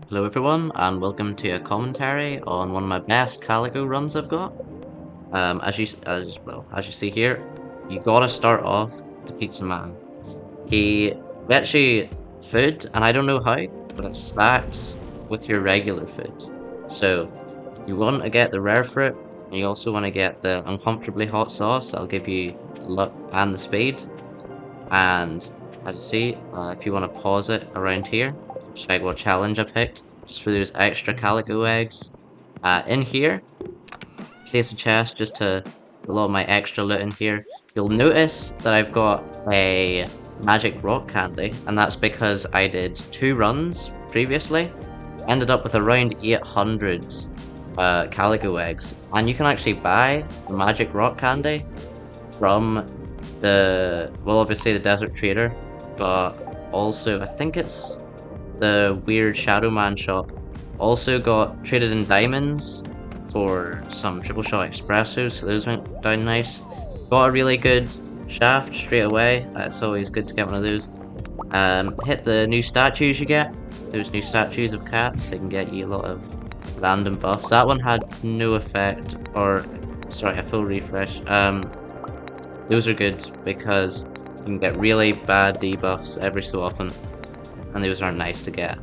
Hello everyone, and welcome to a commentary on one of my best Calico runs I've got. As you see here, you gotta start off with the pizza man. He gets you food, and I don't know how, but it stacks with your regular food. So you want to get the rare fruit, and you also want to get the uncomfortably hot sauce. That'll give you the luck and the speed. And as you see, if you want to pause it around here, check what challenge I picked, just for those extra calico eggs. In here, place a chest just to a lot of my extra loot in here. You'll notice that I've got a magic rock candy, and that's because I did 2 runs previously. Ended up with around 800 calico eggs, and you can actually buy the magic rock candy from obviously the desert trader, but also I think it's the weird shadow man shop. Also got traded in diamonds for some triple shot espressos, so those went down nice. Got a really good shaft straight away. It's always good to get one of those. Hit the new statues you get. Those new statues of cats, they can get you a lot of random buffs. That one had no effect, or sorry, a full refresh. Those are good because you can get really bad debuffs every so often, and those aren't nice to get.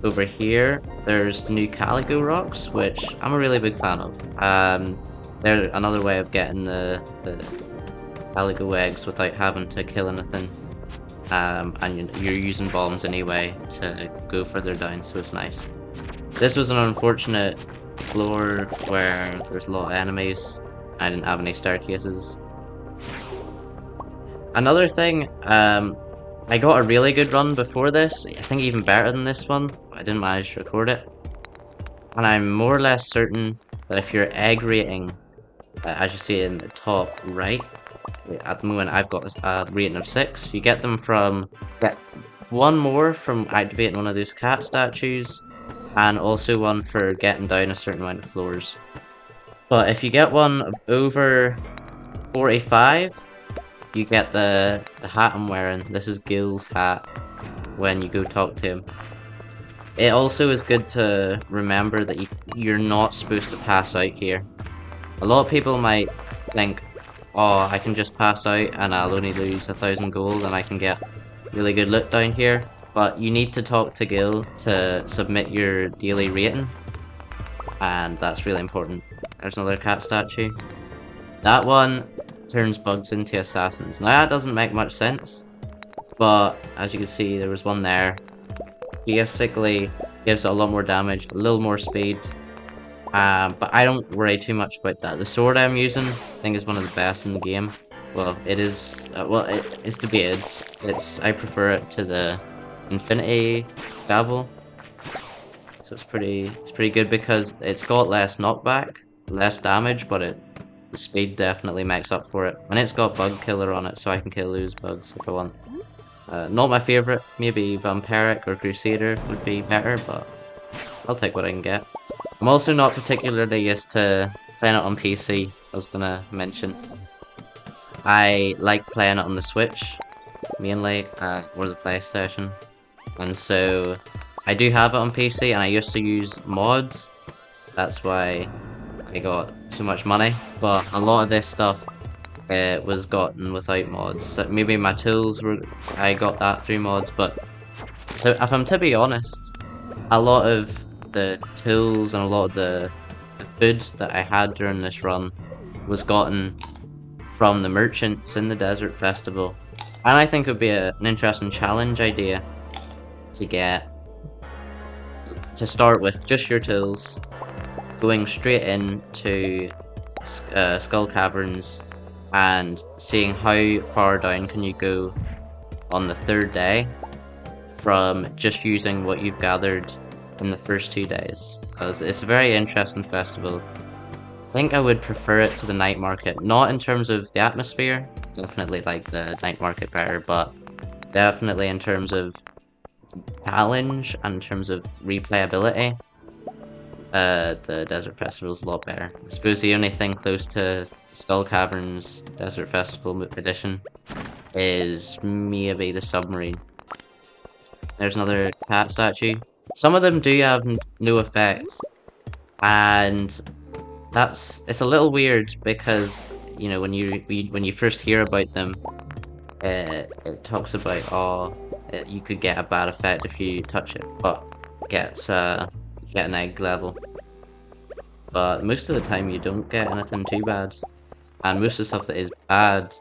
Over here, there's the new Calico rocks, which I'm a really big fan of. They're another way of getting the Calico eggs without having to kill anything. And you're using bombs anyway to go further down, so it's nice. This was an unfortunate floor where there's a lot of enemies. I didn't have any staircases. Another thing, I got a really good run before this, I think even better than this one, but I didn't manage to record it. And I'm more or less certain that if your egg rating, as you see in the top right, at the moment I've got a rating of 6, you get them from, get one more from activating one of those cat statues, and also one for getting down a certain amount of floors. But if you get one of over 45, you get the hat I'm wearing. This is Gil's hat when you go talk to him. It also is good to remember that you're not supposed to pass out here. A lot of people might think, oh, I can just pass out and I'll only lose 1,000 gold and I can get really good loot down here. But you need to talk to Gil to submit your daily rating, and that's really important. There's another cat statue. That one turns bugs into assassins. Now that doesn't make much sense, but as you can see there was one there. Basically gives it a lot more damage, a little more speed, but I don't worry too much about that. The sword I'm using I think is one of the best in the game. Well, it is, it's debated. I prefer it to the Infinity Gavel, so it's pretty good because it's got less knockback, less damage, but the speed definitely makes up for it. And it's got bug killer on it, so I can kill those bugs if I want. Not my favourite, maybe Vampiric or Crusader would be better, but I'll take what I can get. I'm also not particularly used to playing it on PC, I was gonna mention. I like playing it on the Switch, mainly, or the PlayStation. And so, I do have it on PC, and I used to use mods. That's why I got so much money, but a lot of this stuff was gotten without mods. So maybe my tools I got that through mods, but so if I'm to be honest, a lot of the tools and a lot of the food that I had during this run was gotten from the merchants in the Desert Festival. And I think it would be an interesting challenge idea to start with just your tools, going straight into Skull Caverns and seeing how far down can you go on the 3rd day from just using what you've gathered in the first 2 days, because it's a very interesting festival. I think I would prefer it to the night market, not in terms of the atmosphere, definitely like the night market better, but definitely in terms of challenge and in terms of replayability. The Desert Festival is a lot better. I suppose the only thing close to Skull Caverns Desert Festival edition is maybe the submarine. There's another cat statue. Some of them do have no effect, and it's a little weird because when you first hear about them, it talks about you could get a bad effect if you touch it, but you get an egg level. But most of the time you don't get anything too bad, and most of the stuff that is bad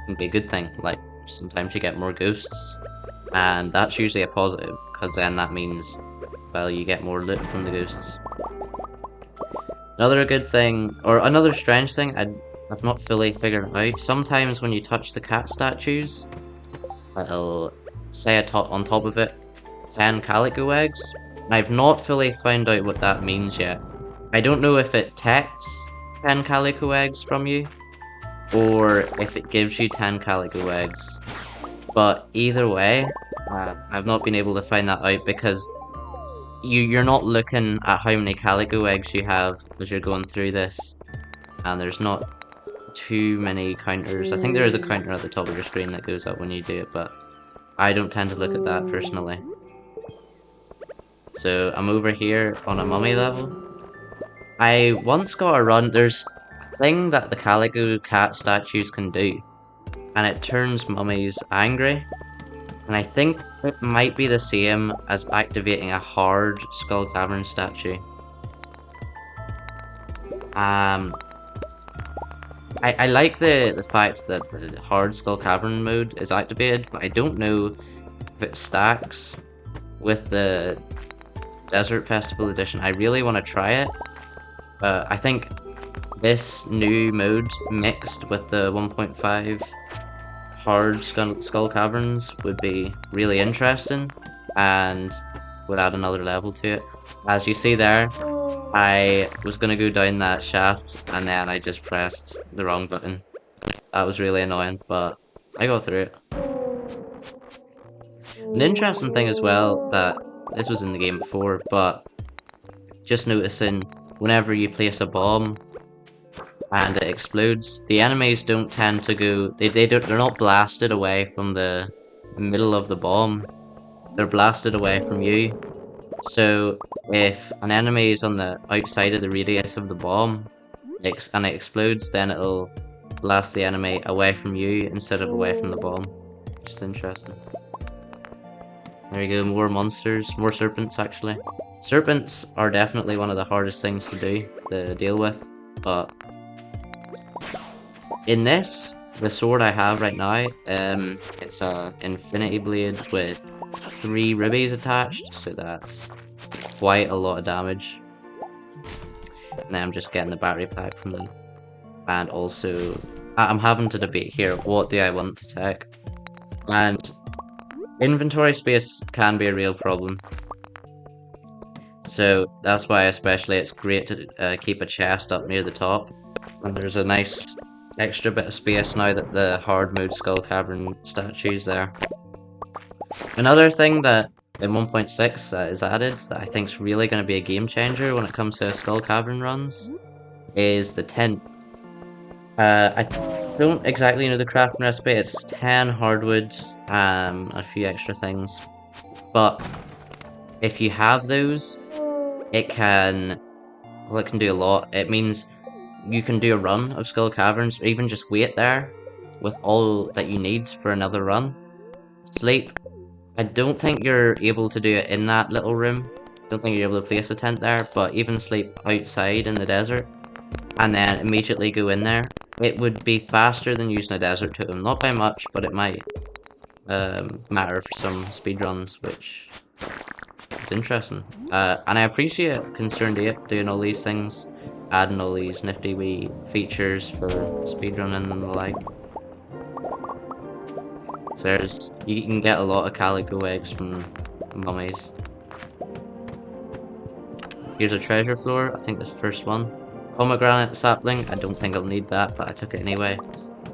can be a good thing. Like sometimes you get more ghosts, and that's usually a positive because then that means, well, you get more loot from the ghosts. Another good thing, or another strange thing, I've not fully figured out. Sometimes when you touch the cat statues, it'll say on top of it 10 calico eggs. I've not fully found out what that means yet. I don't know if it takes 10 calico eggs from you, or if it gives you 10 calico eggs. But either way, I've not been able to find that out because you're not looking at how many calico eggs you have as you're going through this, and there's not too many counters. I think there is a counter at the top of your screen that goes up when you do it, but I don't tend to look at that personally. So I'm over here on a mummy level. I once got a run. There's a thing that the calico cat statues can do, and it turns mummies angry. And I think it might be the same as activating a hard Skull Cavern statue. I like the fact that the hard Skull Cavern mode is activated, but I don't know if it stacks with the Desert Festival Edition. I really want to try it. I think this new mode mixed with the 1.5 hard Skull Caverns would be really interesting and would add another level to it. As you see there, I was going to go down that shaft and then I just pressed the wrong button. That was really annoying, but I got through it. An interesting thing as well, that this was in the game before, but just noticing whenever you place a bomb and it explodes, the enemies don't tend to go, they're not blasted away from the middle of the bomb, they're blasted away from you. So if an enemy is on the outside of the radius of the bomb and it explodes, then it'll blast the enemy away from you instead of away from the bomb, which is interesting. There you go, more monsters, more serpents actually. Serpents are definitely one of the hardest things to deal with, but in this, the sword I have right now, it's a infinity blade with 3 rubies attached, so that's quite a lot of damage. And then I'm just getting the battery pack from them. And also, I'm having to debate here, what do I want to take? And inventory space can be a real problem. So that's why especially it's great to keep a chest up near the top. And there's a nice extra bit of space now that the hard mode Skull Cavern statue's there. Another thing that in 1.6 is added that I think is really going to be a game changer when it comes to Skull Cavern runs is the tent. I don't exactly know the crafting recipe. It's 10 hardwood, a few extra things, but if you have those, it can do a lot. It means you can do a run of Skull Caverns, or even just wait there with all that you need for another run. Sleep. I don't think you're able to do it in that little room. I don't think you're able to place a tent there, but even sleep outside in the desert and then immediately go in there. It would be faster than using a desert totem. Not by much, but it might matter for some speedruns, which is interesting. And I appreciate Concerned Ape doing all these things, adding all these nifty wee features for speedrunning and the like. So you can get a lot of calico eggs from mummies. Here's a treasure floor, I think this first one. Pomegranate sapling, I don't think I'll need that, but I took it anyway.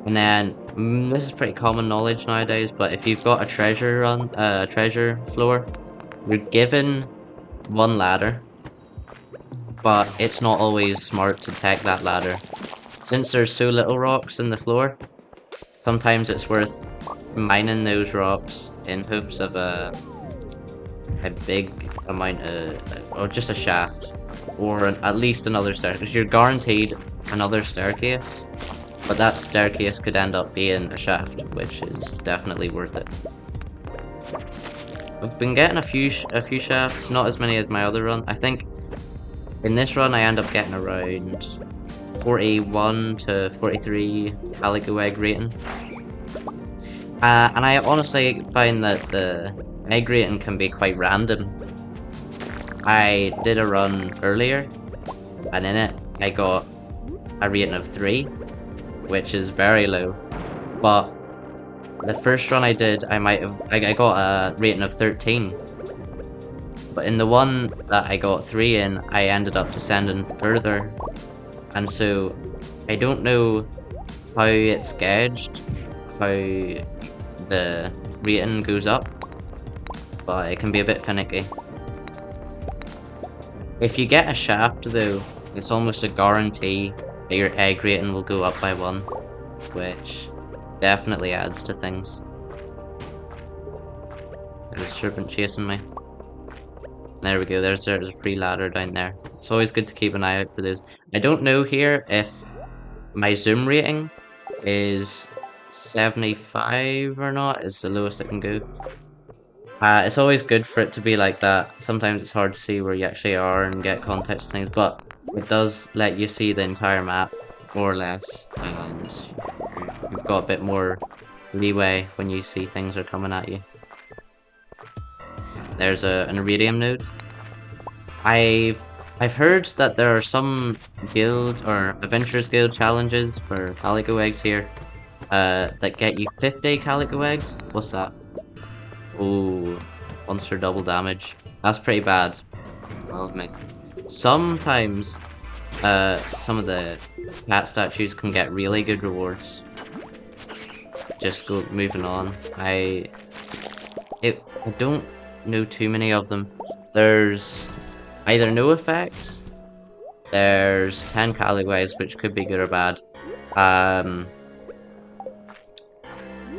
And then, this is pretty common knowledge nowadays, but if you've got a treasure floor, you're given 1 ladder, but it's not always smart to take that ladder. Since there's so little rocks in the floor, sometimes it's worth mining those rocks in hopes of a big amount of, or just a shaft, or at least another staircase. You're guaranteed another staircase, but that staircase could end up being a shaft, which is definitely worth it. I've been getting a few shafts, not as many as my other run. I think in this run I end up getting around 41 to 43 Calico egg rating. And I honestly find that the egg rating can be quite random. I did a run earlier, and in it I got a rating of 3, which is very low. But the first run I did, I got a rating of 13. But in the one that I got 3 in, I ended up descending further. And so, I don't know how it's gauged, how the rating goes up, but it can be a bit finicky. If you get a shaft though, it's almost a guarantee that your egg rating will go up by 1, which definitely adds to things. There's a serpent chasing me. There we go, there's a free ladder down there. It's always good to keep an eye out for those. I don't know here if my zoom rating is 75 or not. It's the lowest it can go. It's always good for it to be like that. Sometimes it's hard to see where you actually are and get context of things, but it does let you see the entire map, more or less, and you've got a bit more leeway when you see things are coming at you. There's an iridium node. I've heard that there are some guild or adventurers guild challenges for calico eggs here that get you 50 calico eggs. What's that? Oh, monster double damage. That's pretty bad. Well, sometimes some of the cat statues can get really good rewards. Just moving on. I don't know too many of them. There's either no effect, there's 10 calico eggs, which could be good or bad.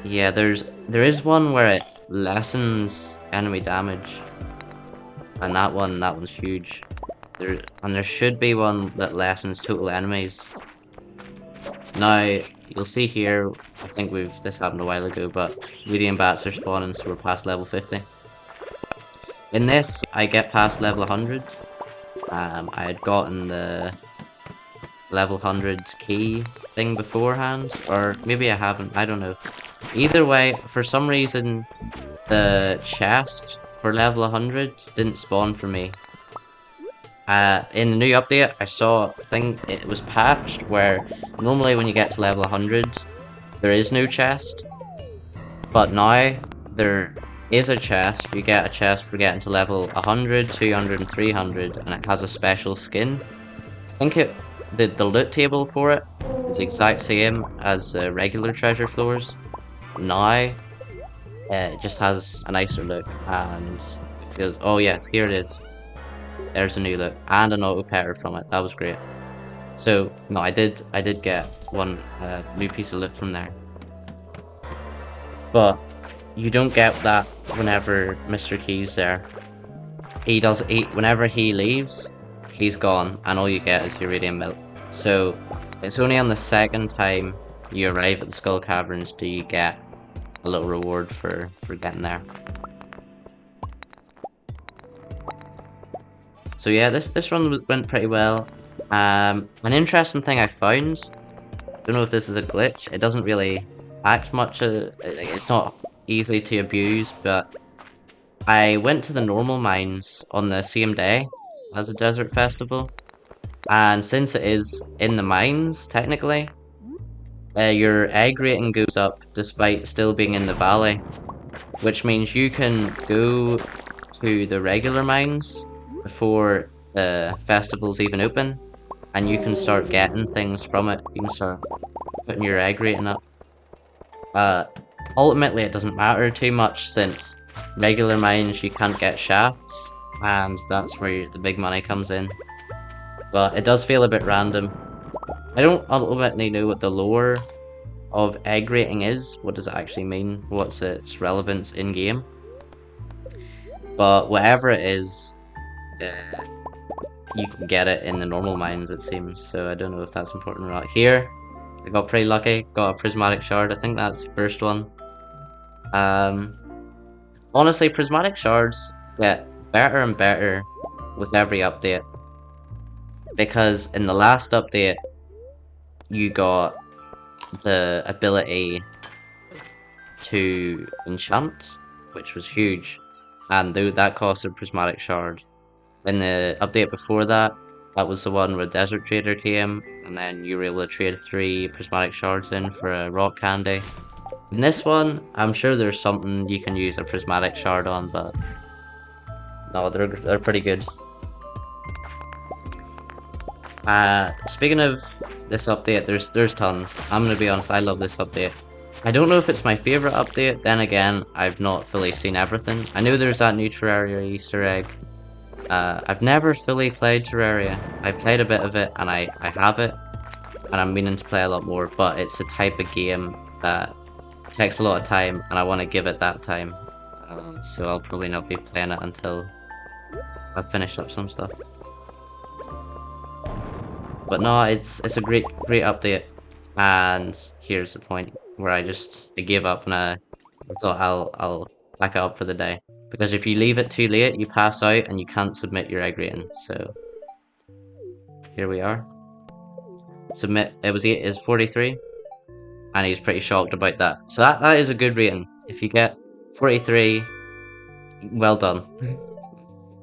Yeah, there is one where it lessens enemy damage, and that one's huge. There should be one that lessens total enemies. Now you'll see here, I think this happened a while ago, but medium bats are spawning, so we're past level 50. In this, I get past level 100. I had gotten the level 100 key thing beforehand, or maybe I haven't, I don't know. Either way, for some reason, the chest for level 100 didn't spawn for me. In the new update, I saw a thing, it was patched, where normally when you get to level 100, there is no chest. But now, there is a chest. You get a chest for getting to level 100, 200, and 300, and it has a special skin. I think the loot table for it is the exact same as regular treasure floors. Now, it just has a nicer look, and it feels, oh yes, here it is. There's a new look, and an auto petter from it. That was great. So, no, I did get one new piece of loot from there. But you don't get that whenever Mr. Key's there. Whenever he leaves, he's gone, and all you get is iridium milk. So, it's only on the second time you arrive at the Skull Caverns do you get a little reward for getting there. So yeah, this run went pretty well. An interesting thing I found, don't know if this is a glitch, it doesn't really act much, it's not easy to abuse, but I went to the normal mines on the same day as a desert festival, and since it is in the mines, technically, your egg rating goes up despite still being in the valley, which means you can go to the regular mines before the festival's even open, and you can start getting things from it. You can start putting your egg rating up. Ultimately, it doesn't matter too much since regular mines you can't get shafts, and that's where the big money comes in. But it does feel a bit random. I don't ultimately know what the lore of egg rating is. What does it actually mean? What's its relevance in game? But whatever it is, uh, you can get it in the normal mines, it seems. So I don't know if that's important or not. Here, I got pretty lucky. Got a prismatic shard. I think that's the first one. Um, Honestly, prismatic shards get better and better with every update. Because in the last update, you got the ability to enchant, which was huge, and that cost a prismatic shard. In the update before that, that was the one where Desert Trader came, and then you were able to trade 3 prismatic shards in for a rock candy. In this one, I'm sure there's something you can use a prismatic shard on, but no, they're pretty good. Speaking of this update, there's tons. I'm gonna be honest, I love this update. I don't know if it's my favorite update, then again, I've not fully seen everything. I know there's that new Terraria Easter egg. I've never fully played Terraria. I played a bit of it, and I have it, and I'm meaning to play a lot more, but it's a type of game that takes a lot of time, and I want to give it that time. So I'll probably not be playing it until I've finished up some stuff. But no, it's a great update, and here's the point where I gave up and I thought I'll back it up for the day, because if you leave it too late, you pass out and you can't submit your egg rating. So here we are. Submit. Is 43, and he's pretty shocked about that. So that is a good rating. If you get 43, well done,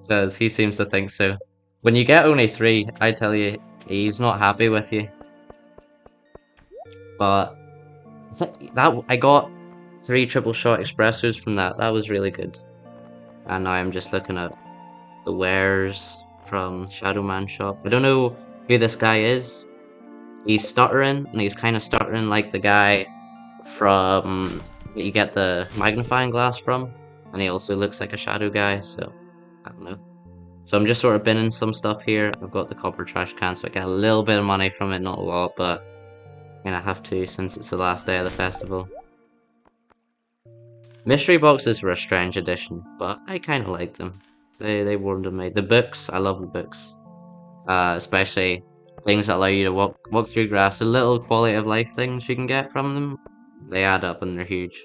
because he seems to think so. When you get only 3, I tell you, he's not happy with you. But I got 3 triple shot espressos from that. That was really good. And now I'm just looking at the wares from Shadow Man shop. I don't know who this guy is. He's stuttering, and he's kind of stuttering like the guy from you get the magnifying glass from, and he also looks like a shadow guy. So I don't know. So I'm just sort of binning some stuff here. I've got the copper trash can, so I get a little bit of money from it, not a lot, but I have to since it's the last day of the festival. Mystery boxes were a strange addition, but I kind of liked them. They warmed me. The books, I love the books. Especially things that allow you to walk through grass. The little quality of life things you can get from them, they add up and they're huge.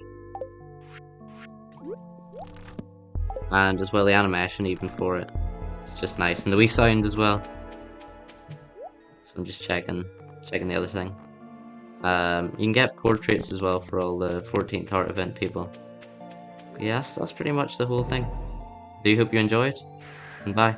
And as well, the animation even for it, it's just nice, and the wee sound as well. So I'm just checking the other thing. You can get portraits as well for all the 14th Heart event people. But yes, that's pretty much the whole thing. Do hope you enjoyed, and bye.